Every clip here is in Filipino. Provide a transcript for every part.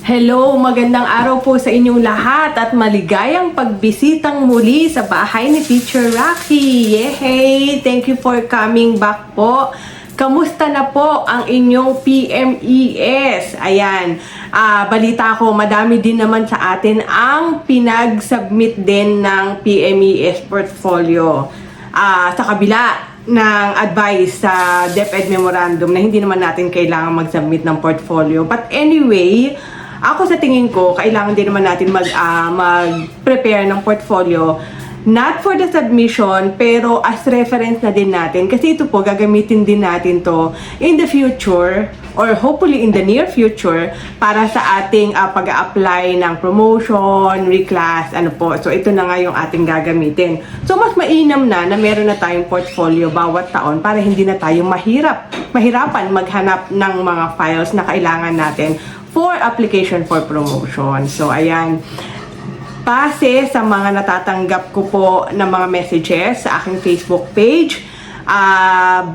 Hello, magandang araw po sa inyong lahat at maligayang pagbisitang muli sa bahay ni Teacher Rocky. Yehey! Thank you for coming back po. Kamusta na po ang inyong PMES? Ayan, balita ko, madami din naman sa atin ang pinag-submit din ng PMES portfolio. Sa kabila ng advice sa DepEd Memorandum na hindi naman natin kailangan mag-submit ng portfolio. But anyway, ako sa tingin ko, kailangan din naman natin mag-prepare ng portfolio. Not for the submission, pero as reference na din natin. Kasi ito po, gagamitin din natin to in the future or hopefully in the near future para sa ating pag-a-apply ng promotion, reclass, ano po. So, ito na nga yung ating gagamitin. So, mas mainam na meron na tayong portfolio bawat taon para hindi na tayo mahirapan maghanap ng mga files na kailangan natin for application for promotion. So, ayan. Base sa mga natatanggap ko po ng mga messages sa aking Facebook page,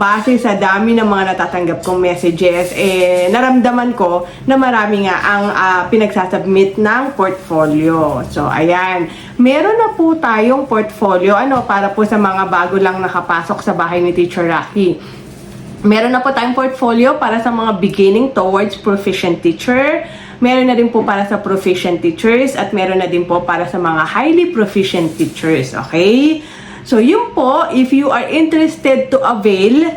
base sa dami ng mga natatanggap kong messages, naramdaman ko na marami nga ang pinagsasubmit ng portfolio. So, ayan. Meron na po tayong portfolio, para po sa mga bago lang nakapasok sa bahay ni Teacher Rocky. Meron na po tayong portfolio para sa mga beginning towards proficient teacher. Meron na din po para sa proficient teachers at meron na din po para sa mga highly proficient teachers. Okay? So, yun po, if you are interested to avail,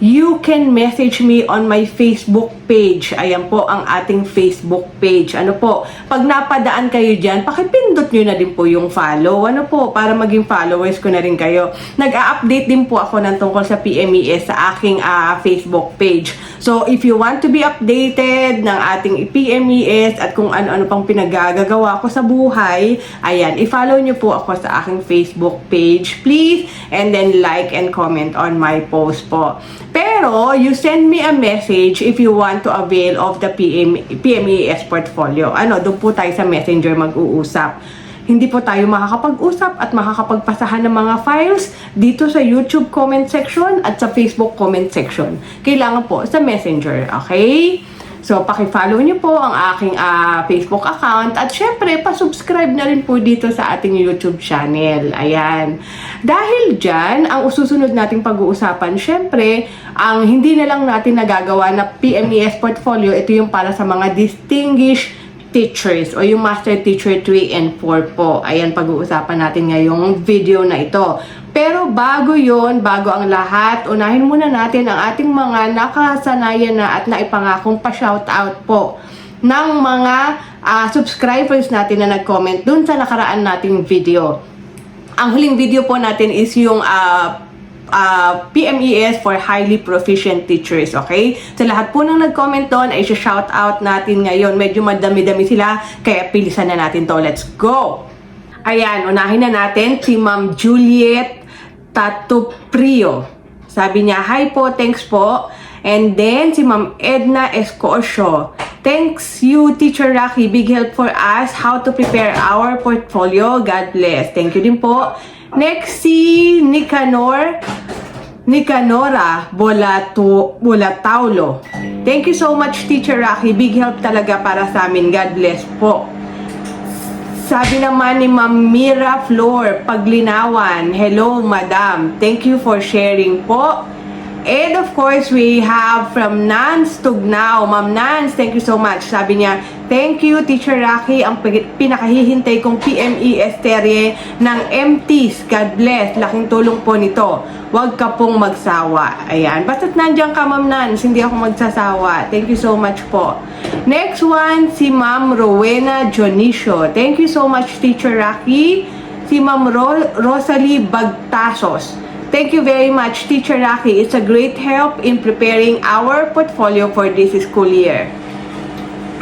you can message me on my Facebook page. Ayan po ang ating Facebook page. Pag napadaan kayo dyan, pakipindot nyo na din po yung follow. Para maging followers ko na rin kayo. Nag-a-update din po ako ng tungkol sa PMES sa aking Facebook page. So, if you want to be updated ng ating PMES at kung ano-ano pang pinagagagawa ko sa buhay, ayan, i-follow nyo po ako sa aking Facebook page, please. And then like and comment on my post po. Pero, you send me a message if you want to avail of the PMES portfolio. Doon po tayo sa Messenger mag-uusap. Hindi po tayo makakapag-usap at makakapagpasahan ng mga files dito sa YouTube comment section at sa Facebook comment section. Kailangan po sa Messenger, okay? So, paki-follow niyo po ang aking Facebook account at syempre, pa-subscribe na rin po dito sa ating YouTube channel. Ayan. Dahil dyan, ang susunod nating pag-uusapan, syempre, ang hindi na lang natin nagagawa na PMES portfolio, ito yung para sa mga distinguished teachers o yung Master Teacher 3 and 4 po. Ayan, pag-uusapan natin ngayong video na ito. Pero bago yon, bago ang lahat, unahin muna natin ang ating mga nakasanayan na at naipangakong pa-shoutout po ng mga subscribers natin na nag-comment dun sa nakaraan nating video. Ang huling video po natin is yung PMES for highly proficient teachers, okay? Sa lahat po nang nag-comment doon ay shoutout natin ngayon. Medyo madami-dami sila, kaya pilisan na natin to. Let's go! Ayan, unahin na natin si Ma'am Juliet Tatuprio. Sabi niya, hi po, thanks po. And then, si Ma'am Edna Escocio. Thanks you, Teacher Rocky. Big help for us how to prepare our portfolio. God bless. Thank you din po. Next, si Nicanora Bolataulo. Thank you so much, Teacher Rocky. Big help talaga para sa amin. God bless po. Sabi naman ni Ma'am Mira Flor Paglinawan, hello, Madam. Thank you for sharing po. And of course, we have from Nance Tugnaw. Ma'am Nance, thank you so much. Sabi niya, thank you, Teacher Rocky. Ang pinakahihintay kong PMES terye ng MTs. God bless. Laking tulong po nito. Huwag ka pong magsawa. Ayan. Basta't nandiyan ka, Ma'am Nance, hindi ako magsasawa. Thank you so much po. Next one, si Ma'am Rowena Jonicio. Thank you so much, Teacher Rocky. Si Ma'am Rosalie Bagtasos. Thank you very much, Teacher Rocky. It's a great help in preparing our portfolio for this school year.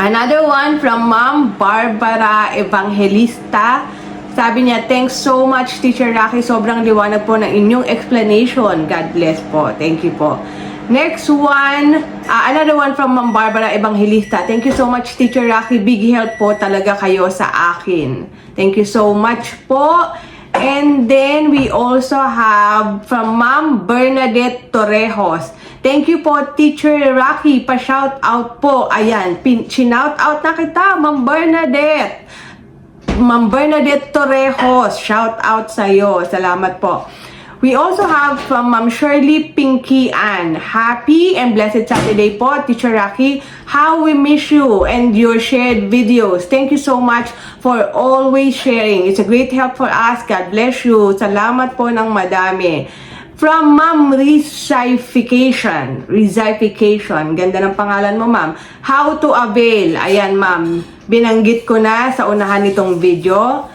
Another one from Ma'am Barbara Evangelista. Sabi niya, thanks so much, Teacher Rocky. Sobrang liwanag po ng inyong explanation. God bless po. Thank you po. Next one, another one from Ma'am Barbara Evangelista. Thank you so much, Teacher Rocky. Big help po talaga kayo sa akin. Thank you so much po. And then we also have from Ma'am Bernadette Torrejos. Thank you po, Teacher Rocky. Pa-shout out po. Ayan, shout out na kita, Ma'am Bernadette. Ma'am Bernadette Torrejos, shout out sa'yo. Salamat po. We also have from Ma'am Shirley Pinky Ann. Happy and blessed Saturday po, Teacher Rocky. How we miss you and your shared videos. Thank you so much for always sharing. It's a great help for us. God bless you. Salamat po ng madami. From Ma'am Rezification. Ganda ng pangalan mo, Ma'am. How to avail. Ayan, Ma'am. Binanggit ko na sa unahan nitong video.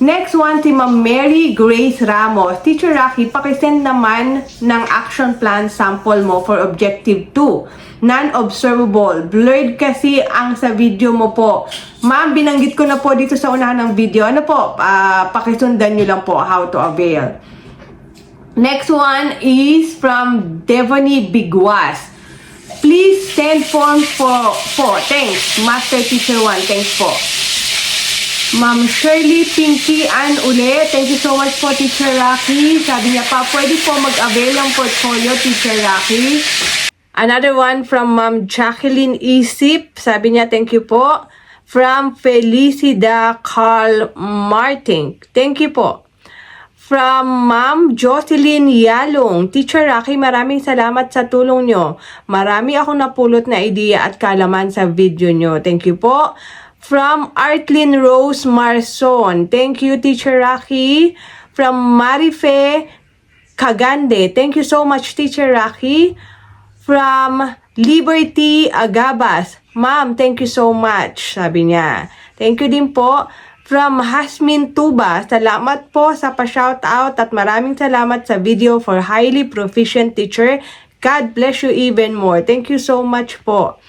Next one, si Ma'am Mary Grace Ramos. Teacher Rocky, pakisend naman ng action plan sample mo for objective 2. Non-observable. Blurred kasi ang sa video mo po. Ma'am, binanggit ko na po dito sa unahan ng video. Ano po? Pakisundan nyo lang po how to avail. Next one is from Devony Bigwas. Please send forms po. Thanks. Master Teacher 1. Thanks po. Ma'am Shirley Pinky Ann ulit. Thank you so much po, Teacher Rocky. Sabi niya pa, pwede po mag-avail ng portfolio, Teacher Rocky. Another one from Ma'am Jacqueline Isip. Sabi niya, thank you po. From Felicida Carl Martin. Thank you po. From Ma'am Jocelyn Yalong. Teacher Rocky, maraming salamat sa tulong nyo. Marami akong napulot na idea at kalaman sa video nyo. Thank you po. From Artlyn Rose Marson. Thank you, Teacher Rocky. From Marife Kagande. Thank you so much, Teacher Rocky. From Liberty Agabas. Ma'am, thank you so much. Sabi niya. Thank you din po. From Hasmin Tuba. Salamat po sa pa-shoutout at maraming salamat sa video for highly proficient teacher. God bless you even more. Thank you so much po.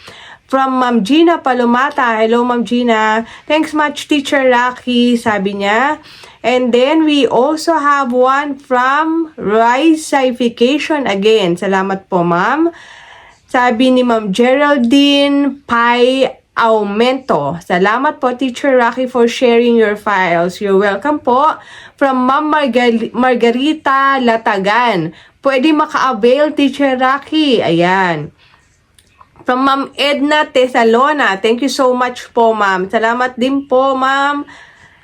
From Ma'am Gina Palomata. Hello, Ma'am Gina. Thanks much, Teacher Rocky, sabi niya. And then, we also have one from Rizification again. Salamat po, Ma'am. Sabi ni Ma'am Geraldine Pai Aumento. Salamat po, Teacher Rocky, for sharing your files. You're welcome po. From Ma'am Margarita Latagan. Pwede maka-avail, Teacher Rocky. Ayan. From Ma'am Edna Tesalona. Thank you so much po, Ma'am. Salamat din po, Ma'am.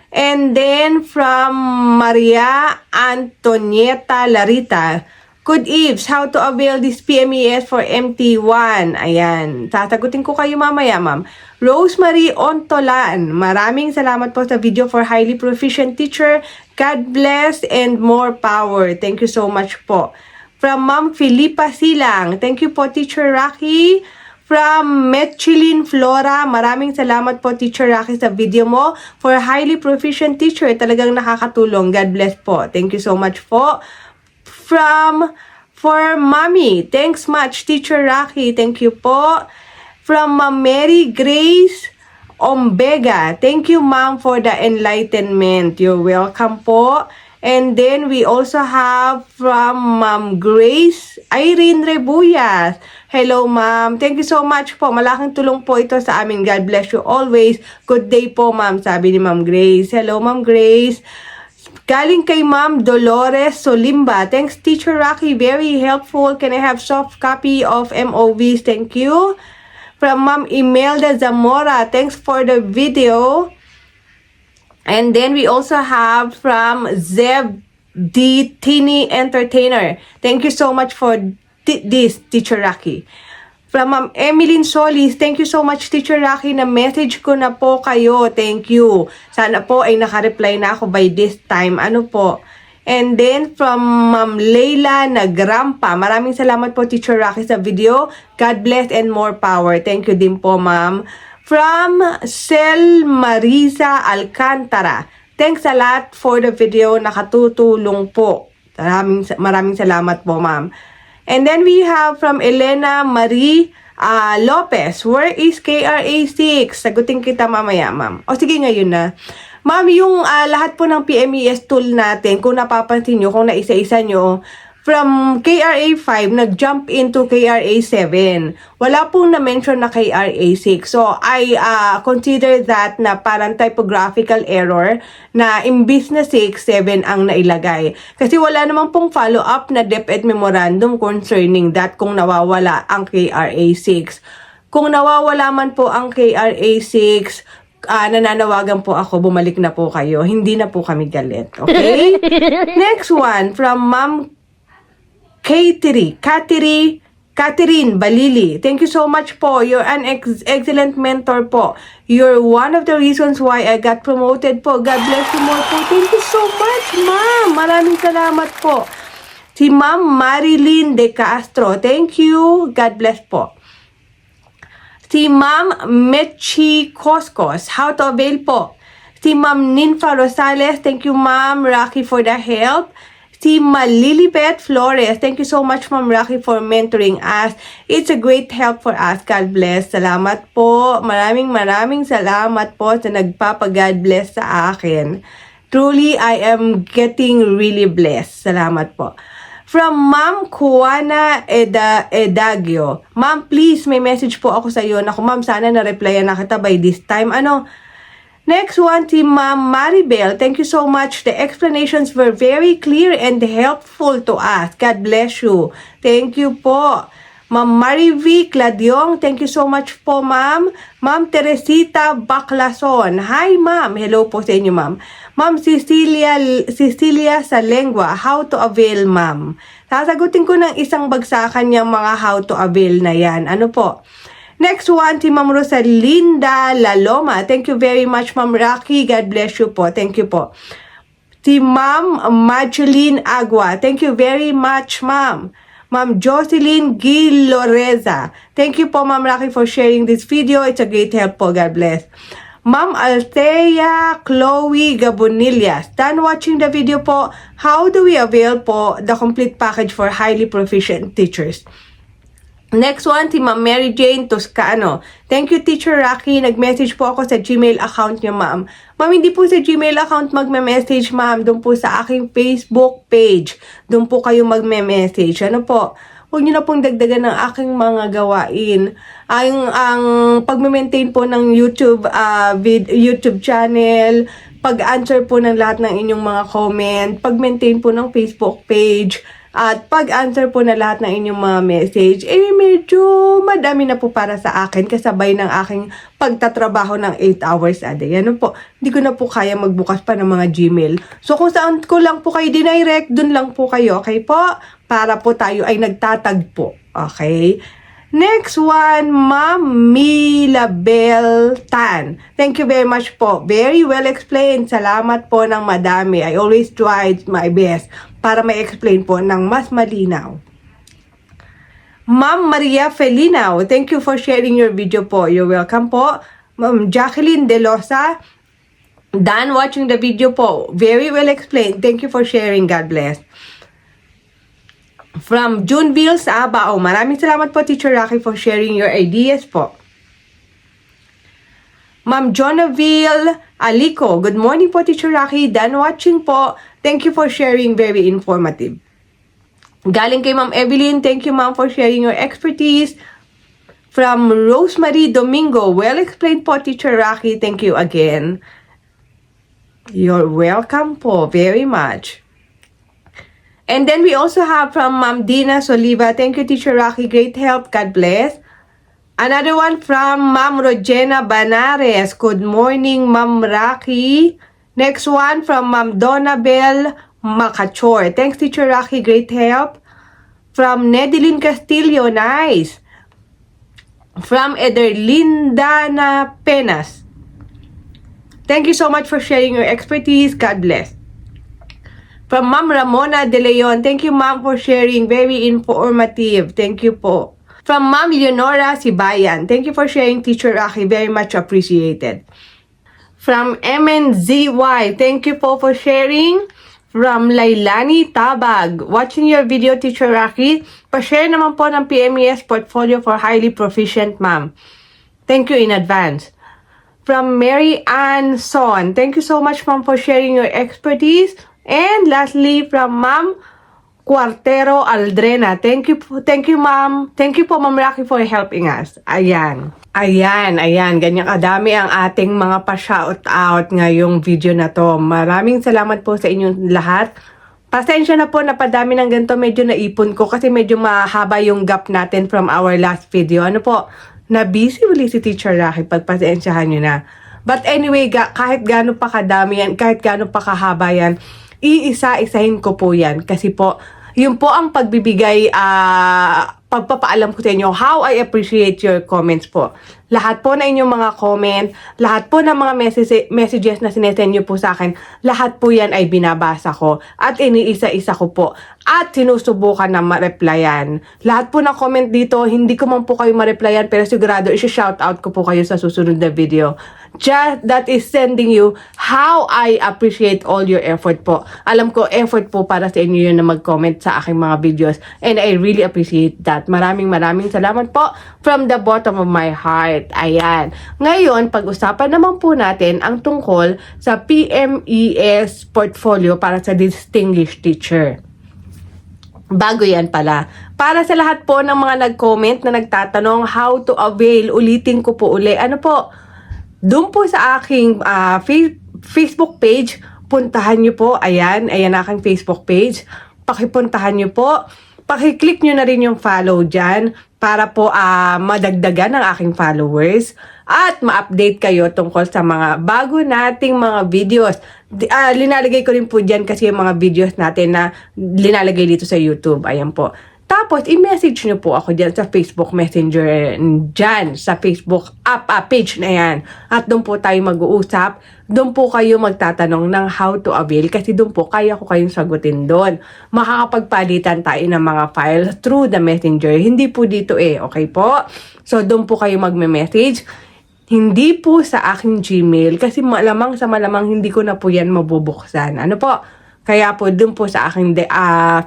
And then from Maria Antonieta Larita. Good eves, how to avail this PMES for MT1? Ayan. Sasagutin ko kayo mamaya, Ma'am. Rosemary Ontolan. Maraming salamat po sa video for highly proficient teacher. God bless and more power. Thank you so much po. From Ma'am Filipa Silang. Thank you po, Teacher Rocky. From Mechilin Flora, maraming salamat po, Teacher Rocky, sa video mo. For highly proficient teacher, talagang nakakatulong. God bless po. Thank you so much po. For Mommy, thanks much, Teacher Rocky. Thank you po. From Ma'am Mary Grace Ombega, thank you, Ma'am, for the enlightenment. You're welcome po. And then we also have from Ma'am Grace Irene Rebuyas. Hello, Ma'am. Thank you so much po. Malaking tulong po ito sa amin. God bless you always. Good day po, Ma'am. Sabi ni Ma'am Grace. Hello, Ma'am Grace. Galing kay Ma'am Dolores Solimba. Thanks, Teacher Rocky. Very helpful. Can I have soft copy of MOVs? Thank you. From Ma'am Imelda Zamora. Thanks for the video. And then we also have from Zeb D. Tini Entertainer. Thank you so much for this, Teacher Rocky. From Ma'am Emeline Solis, thank you so much, Teacher Rocky, na message ko na po kayo. Thank you. Sana po ay naka-reply na ako by this time. Ano po? And then from Ma'am Leila Nagrampa. Maraming salamat po, Teacher Rocky, sa video. God bless and more power. Thank you din po, Ma'am. From Sel Marisa Alcantara. Thanks a lot for the video. Nakatutulong po. Maraming salamat po, Ma'am. And then we have from Elena Marie Lopez. Where is KRA6? Sagutin kita mamaya, Ma'am. O sige, ngayon na. Ma'am, yung lahat po ng PMES tool natin, kung napapansin nyo, kung naisa-isa nyo, From KRA 5, nag-jump into KRA 7. Wala pong na-mention na KRA 6. So, I consider that na parang typographical error na imbis na 6, 7 ang nailagay. Kasi wala naman pong follow-up na DepEd memorandum concerning that kung nawawala ang KRA 6. Kung nawawala man po ang KRA 6, nananawagan po ako, bumalik na po kayo. Hindi na po kami galit. Okay? Next one, from Ma'am Catherine Balili. Thank you so much po. You're an excellent mentor po. You're one of the reasons why I got promoted po. God bless you more po. Thank you so much, ma'am. Maraming salamat po. Si Ma'am Marilyn De Castro. Thank you. God bless po. Si Ma'am Mechi Koskos. How to avail po. Si Ma'am Ninfa Rosales. Thank you, Ma'am Rocky, for the help. Si Lilibet Flores. Thank you so much, Ma'am Rocky, for mentoring us. It's a great help for us. God bless. Salamat po. Maraming salamat po sa nagpapa-God bless sa akin. Truly, I am getting really blessed. Salamat po. From Ma'am Kuana Edagio. Ma'am, please, may message po ako sa iyo. Naku, ma'am, sana na-replyan na kita by this time. Next one, si Ma'am Maribel. Thank you so much. The explanations were very clear and helpful to us. God bless you. Thank you po. Ma'am Marivi Cladiong. Thank you so much po, ma'am. Ma'am Teresita Baclason. Hi, ma'am. Hello po sa inyo, ma'am. Ma'am Cecilia Salengua. How to avail, ma'am? Sasagutin ko ng isang bagsakan yung mga how to avail na yan. Ano po? Next one, si Ma'am Rosalinda Laloma. Thank you very much, Ma'am Rocky. God bless you po. Thank you po. Si Ma'am Madeline Agua. Thank you very much, Ma'am. Ma'am Jocelyn Giloreza. Thank you po, Ma'am Rocky, for sharing this video. It's a great help po. God bless. Ma'am Althea Chloe Gabonillas. Done watching the video po. How do we avail po the complete package for highly proficient teachers? Next one, si Ma'am Mary Jane Toscano. Thank you, Teacher Rocky. Nag-message po ako sa Gmail account niyo, ma'am. Ma'am, hindi po sa Gmail account magme-message, ma'am. Doon po sa aking Facebook page. Doon po kayo magme-message. Ano po? Huwag niyo na pong dagdagan ng aking mga gawain. Ang pag-maintain po ng YouTube channel, pag-answer po ng lahat ng inyong mga comment, pag-maintain po ng Facebook page, at pag-answer po na lahat ng inyong mga message, medyo madami na po para sa akin kasabay ng aking pagtatrabaho ng 8 hours a day. Ano po, hindi ko na po kaya magbukas pa ng mga Gmail. So kung saan ko lang po kayo dinirect, dun lang po kayo, okay po? Para po tayo ay nagtatagpo, okay? Next one, Ma'am Milabel Tan. Thank you very much po. Very well explained. Salamat po ng madami. I always tried my best para ma-explain po ng mas malinaw. Ma'am Maria Felinaw, thank you for sharing your video po. You're welcome po. Ma'am Jacqueline Delosa, done watching the video po. Very well explained. Thank you for sharing. God bless. From Juneville Sabao, maraming salamat po, Teacher Rocky, for sharing your ideas po. Ma'am Jonaville Alico, good morning po, Teacher Rocky. Done watching po. Thank you for sharing. Very informative. Galing kay Ma'am Evelyn, thank you, ma'am, for sharing your expertise. From Rosemary Domingo, well explained po, Teacher Rocky. Thank you again. You're welcome po, very much. And then we also have from Ma'am Dina Soliva. Thank you, Teacher Rocky. Great help. God bless. Another one from Ma'am Rogena Banares. Good morning, Ma'am Rocky. Next one from Ma'am Donabel Macachor. Thanks, Teacher Rocky. Great help. From Nedeline Castillo. Nice. From Ederlindana Penas. Thank you so much for sharing your expertise. God bless. From Ma'am Ramona De Leon, thank you, ma'am, for sharing. Very informative. Thank you po. From Ma'am Leonora Sibayan, thank you for sharing, Teacher Rocky. Very much appreciated. From MNZY, thank you po for sharing. From Lailani Tabag, watching your video, Teacher Rocky. Pa-share naman po ng PMES portfolio for highly proficient, ma'am. Thank you in advance. From Mary Ann Son, thank you so much, ma'am, for sharing your expertise. And lastly, from Ma'am Cuartero Aldrena. Thank you ma'am. Thank you po Ma'am Rocky for helping us. Ayan. Ganyan kadami ang ating mga pa-shout out ngayong video na to. Maraming salamat po sa inyong lahat. Pasensya na po, napadami ng ganito, medyo naipon ko kasi medyo mahaba yung gap natin from our last video. Ano po, na-busy uli si Teacher Rocky, pagpasensyahan nyo na. But anyway, kahit gaano pa kadami yan, kahit gaano pa kahaba yan, iisa-isahin ko po yan. Kasi po, yun po ang pagbibigay, pagpapaalam ko sa inyo how I appreciate your comments po. Lahat po na inyong mga comment, lahat po ng mga messages na sinesend nyo po sa akin, lahat po yan ay binabasa ko at iniisa-isa ko po at sinusubukan na ma-replyan. Lahat po ng comment dito, hindi ko man po kayo ma-replyan pero sigurado isi-shoutout ko po kayo sa susunod na video. Just that is sending you how I appreciate all your effort po. Alam ko, effort po para sa inyo yun na mag-comment sa aking mga videos and I really appreciate that. Maraming salamat po from the bottom of my heart. Ayan. Ngayon, pag-usapan naman po natin ang tungkol sa PMES portfolio para sa distinguished teacher. Bago yan pala. Para sa lahat po ng mga nag-comment na nagtatanong how to avail, ulitin ko po uli. Ano po? Doon po sa aking Facebook page, puntahan nyo po. Ayan aking Facebook page. Pakipuntahan nyo po. Pakiclick nyo na rin yung follow dyan para po madagdagan ang aking followers at ma-update kayo tungkol sa mga bago nating mga videos. Linalagay ko rin po dyan kasi yung mga videos natin na linalagay dito sa YouTube. Ayan po. Tapos, i-message nyo po ako dyan sa Facebook Messenger, dyan sa Facebook page na yan. At doon po tayo mag-uusap. Doon po kayo magtatanong ng how to avail kasi doon po kaya ko kayong sagutin doon. Makakapagpalitan tayo ng mga files through the Messenger. Hindi po dito okay po? So, doon po kayo magme-message. Hindi po sa aking Gmail kasi malamang hindi ko na po yan mabubuksan. Ano po? Kaya po, dun po sa aking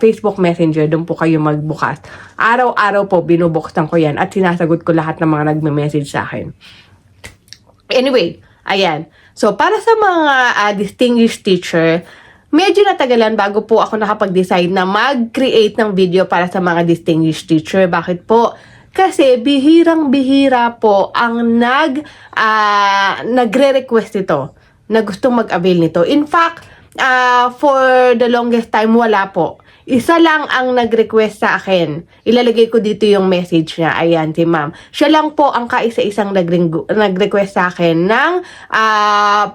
Facebook Messenger, dun po kayo magbukas. Araw-araw po, binubuksan ko yan at sinasagot ko lahat ng mga nagme-message sa akin. Anyway, ayan. So, para sa mga distinguished teacher, medyo natagalan bago po ako nakapag-decide na mag-create ng video para sa mga distinguished teacher. Bakit po? Kasi bihirang-bihira po ang nagre-request ito na gustong mag-avail nito. In fact, for the longest time, wala po. Isa lang ang nag-request sa akin. Ilalagay ko dito yung message niya. Ayan, si ma'am. Siya lang po ang kaisa-isang nag-request sa akin ng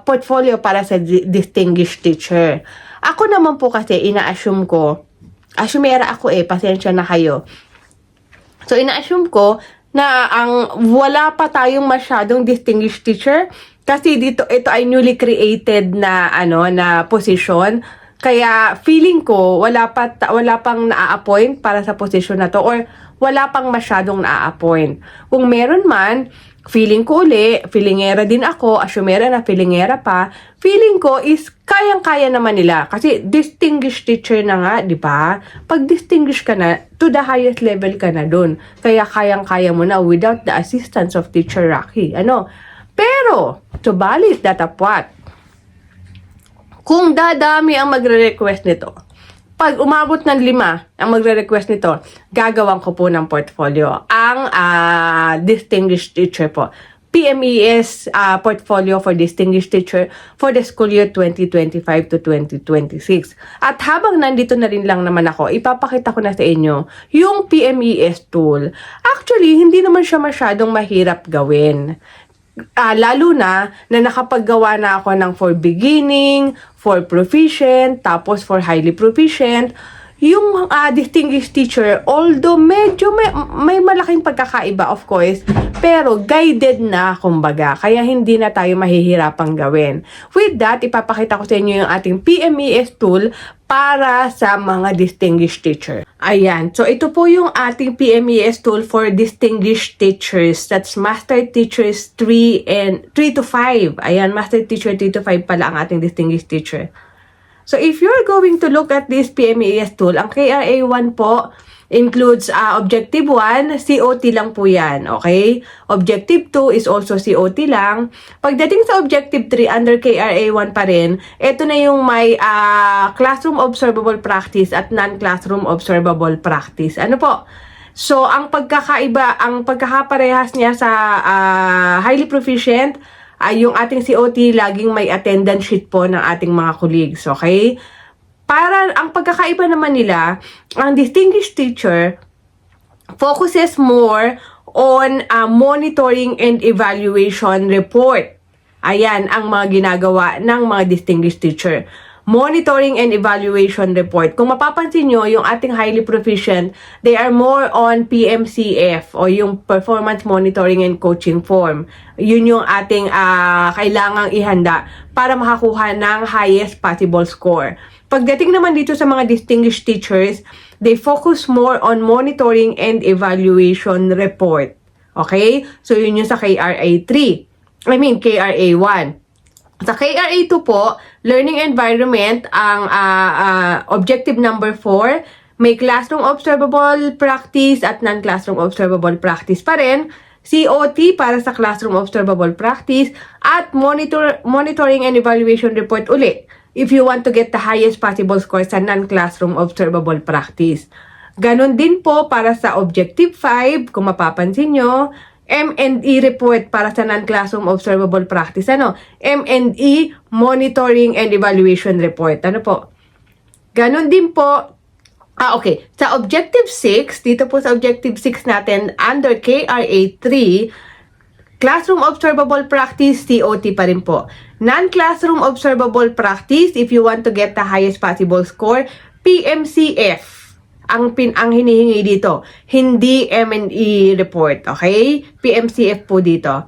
portfolio para sa distinguished teacher. Ako naman po kasi, ina-assume ko, assumera ako pasensya na kayo. So, ina-assume ko na wala pa tayong masyadong distinguished teacher kasi ito ay newly created na na position. Kaya feeling ko wala pang na-appoint para sa position na to or wala pang masyadong na-appoint. Kung meron man, feeling ko feelingera din ako, assumera na feelingera pa, feeling ko is kayang-kaya naman nila. Kasi distinguished teacher na nga, di ba? Pag distinguished ka na, to the highest level ka na dun. Kaya kayang-kaya mo na without the assistance of Teacher Rocky. Pero, subalit datapwat, kung dadami ang magre-request nito, pag umabot ng 5 ang magre-request nito, gagawan ko po ng portfolio. Ang distinguished teacher po. PMES portfolio for distinguished teacher for the school year 2025 to 2026. At habang nandito na rin lang naman ako, ipapakita ko na sa inyo yung PMES tool. Actually, hindi naman siya masyadong mahirap gawin. Lalo na nakapaggawa na ako ng for beginning, for proficient, tapos for highly proficient. Yung distinguished teacher, although medyo may malaking pagkakaiba of course, pero guided na kumbaga, kaya hindi na tayo mahihirapang gawin. With that, ipapakita ko sa inyo yung ating PMES tool para sa mga distinguished teacher. Ayan, so ito po yung ating PMES tool for distinguished teachers. That's Master Teachers 3 to 5. Ayan, Master Teacher 3 to 5 pala ang ating distinguished teacher. So, if you're going to look at this PMES tool, ang KRA 1 po, includes Objective 1, COT lang po yan, okay? Objective 2 is also COT lang. Pagdating sa Objective 3, under KRA 1 pa rin, ito na yung may classroom observable practice at non-classroom observable practice. Ano po? So, ang pagkakaparehas niya sa highly proficient, ay yung ating COT laging may attendance sheet po ng ating mga colleagues, okay? Para ang pagkakaiba naman nila, ang distinguished teacher focuses more on monitoring and evaluation report. Ayan ang mga ginagawa ng mga distinguished teacher. Monitoring and evaluation report. Kung mapapansin nyo, yung ating highly proficient, they are more on PMCF o yung performance monitoring and coaching form. Yun yung ating kailangang ihanda para makakuha ng highest possible score. Pagdating naman dito sa mga distinguished teachers, they focus more on monitoring and evaluation report. Okay? So, yun yung sa KRA 3. KRA 1. Sa KRA 2 po, learning environment, ang objective number 4, may classroom observable practice at non-classroom observable practice pa rin. COT para sa classroom observable practice at monitoring and evaluation report ulit if you want to get the highest possible score sa non-classroom observable practice. Ganon din po para sa Objective 5, kung mapapansin nyo, M&E report para sa non-classroom observable practice. M&E monitoring and evaluation report. Ano po? Ganon din po. Okay. Sa Objective 6, dito po sa Objective 6 natin, under KRA 3, classroom observable practice, COT pa rin po. Non-classroom observable practice, if you want to get the highest possible score, PMCF. Ang hinihingi dito, hindi M&E report, okay? PMCF po dito.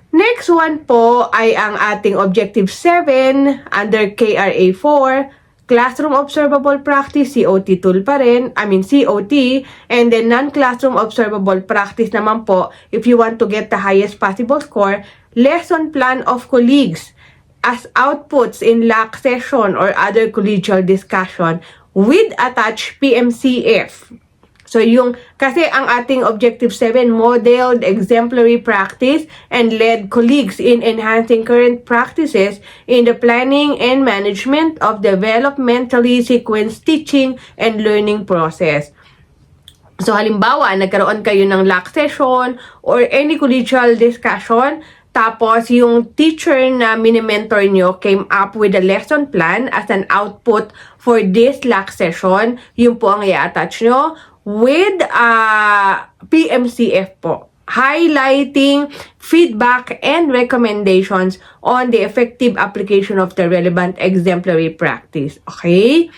Next one po ay ang ating Objective 7 under KRA 4, classroom observable practice, COT tool pa rin, COT, and then non-classroom observable practice naman po, if you want to get the highest possible score, lesson plan of colleagues as outputs in LAC session or other collegial discussion with attached PMCF. So kasi ang ating Objective 7, modeled exemplary practice and led colleagues in enhancing current practices in the planning and management of developmentally sequenced teaching and learning process. So halimbawa, nagkaroon kayo ng LAC session or any collegial discussion, tapos yung teacher na mini-mentor nyo came up with a lesson plan as an output for this LAC session, yun po ang i-attach nyo with PMCF po, highlighting feedback and recommendations on the effective application of the relevant exemplary practice. Okay?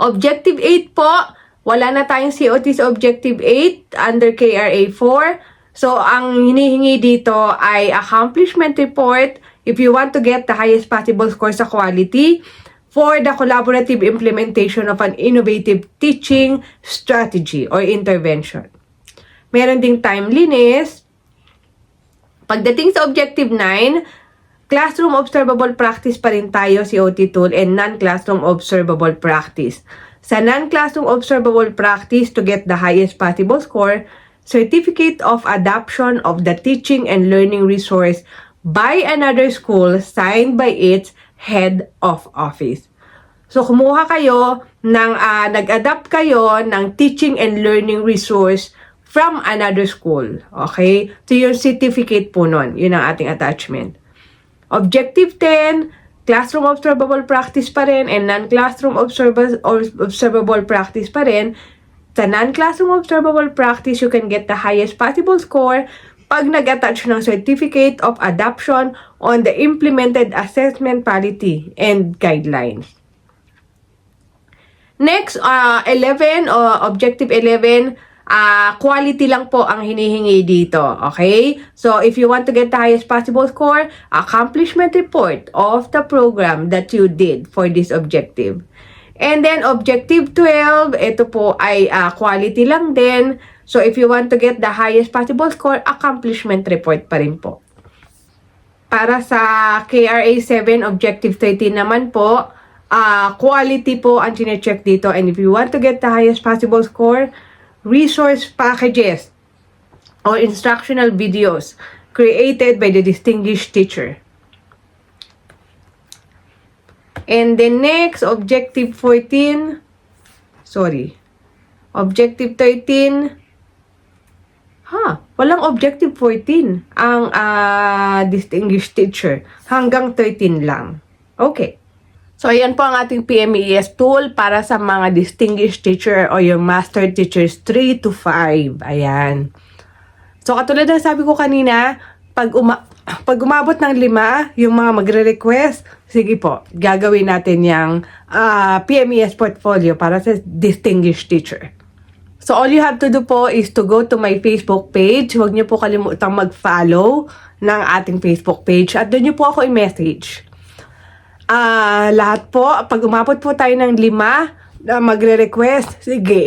Objective 8 po, wala na tayong COT sa Objective 8 under KRA 4. So, ang hinihingi dito ay accomplishment report if you want to get the highest possible score sa quality for the collaborative implementation of an innovative teaching strategy or intervention. Meron ding timeliness. Pagdating sa Objective 9, classroom observable practice pa rin tayo, COT tool, and non-classroom observable practice. Sa non-classroom observable practice, to get the highest possible score, Certificate of Adoption of the Teaching and Learning Resource by another school signed by its head of office. So, kumuha kayo ng, nag-adapt kayo ng teaching and learning resource from another school. Okay? So, yung certificate po nun. Yun ang ating attachment. Objective 10, classroom observable practice pa rin and non-classroom observable practice pa rin. Sa non-classroom observable practice, you can get the highest possible score pag nag-attach ng Certificate of Adoption on the implemented assessment policy and guidelines. Next, 11 o Objective 11, quality lang po ang hinihingi dito. Okay? So, if you want to get the highest possible score, accomplishment report of the program that you did for this objective. And then, Objective 12, ito po ay quality lang din. So, if you want to get the highest possible score, accomplishment report pa rin po. Para sa KRA 7, Objective 13 naman po, quality po ang chine-check dito. And if you want to get the highest possible score, resource packages or instructional videos created by the distinguished teacher. And the next, Objective 13, walang Objective 14 ang distinguished teacher. Hanggang 13 lang. Okay. So, ayan po ang ating PMES tool para sa mga distinguished teacher o yung master teachers 3 to 5. Ayan. So, katulad na sabi ko kanina, pag umabot ng 5, yung mga magre-request, sige po, gagawin natin yung PMES portfolio para sa distinguished teacher. So, all you have to do po is to go to my Facebook page. Huwag niyo po kalimutang mag-follow ng ating Facebook page at doon niyo po ako i-message. Lahat po, pag umabot po tayo ng 5 na magre-request, sige,